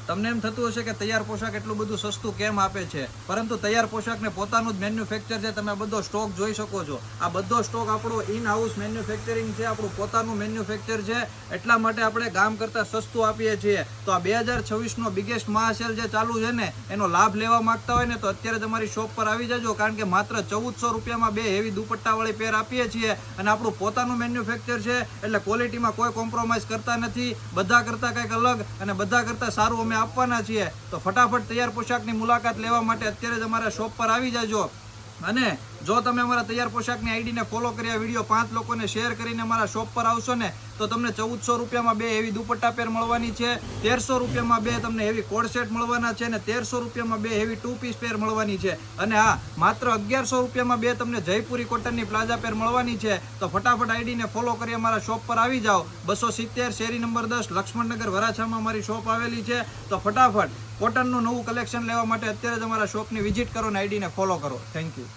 તમને એમ થતું હશે કે તૈયાર પોશાક એટલું બધું સસ્તું કેમ આપે છે, પરંતુ તૈયાર પોશાકને પોતાનું જ મેન્યુફેક્ચર છે. તમે બધો સ્ટોક જોઈ શકો છો. આ બધો સ્ટોક આપણો ઇન હાઉસ મેન્યુફેક્ચરિંગ છે, આપણું પોતાનું મેન્યુફેક્ચર છે. એટલા માટે આપણે ગામ કરતાં સસ્તું આપીએ છીએ. તો આ 2026નો બિગેસ્ટ મહાસેલ જે ચાલુ છે ને, એનો લાભ લેવા માંગતા હોય ને તો અત્યારે તમારી શોપ પર આવી જજો, કારણ કે માત્ર 1400 રૂપિયામાં 2 હેવી દુપટ્ટાવાળી પેર આપીએ છીએ. અને આપણું પોતાનું મેન્યુફેક્ચર છે એટલે ક્વોલિટીમાં કોઈ કોમ્પ્રોમાઇઝ કરતા નથી. બધા કરતાં કંઈક અલગ અને બધા કરતાં સારું અમે આપવાના છીએ. તો ફટાફટ તૈયાર પોશાકની મુલાકાત લેવા માટે અત્યારે જ અમારા શોપ પર આવી જજો. અને જો તમે અમારા તૈયાર પોશાકની આઈડીને ફોલો કરી આ વિડીયો 5 લોકોને શેર કરીને અમારા શોપ પર આવશો ને તો તમને 1400 રૂપિયામાં 2 હેવી દુપટ્ટા પેર મળવાની છે, 1300 રૂપિયામાં 2 તમને હેવી કોડ સેટ મળવાના છે, અને 1300 રૂપિયામાં 2 હેવી 2 પીસ પેર મળવાની છે. અને હા, માત્ર 1100 રૂપિયામાં 2 તમને જયપુરી કોટનની પ્લાઝા પેર મળવાની છે. તો ફટાફટ આઈડીને ફોલો કરી અમારા શોપ પર આવી જાઓ. 270 શેરી નંબર 10 લક્ષ્મણનગર વરાછામાં અમારી શોપ આવેલી છે. તો ફટાફટ કોટનનું નવું કલેક્શન લેવા માટે અત્યારે જ અમારા શોપની વિઝિટ કરો અને આઈડીને ફોલો કરો. Thank you.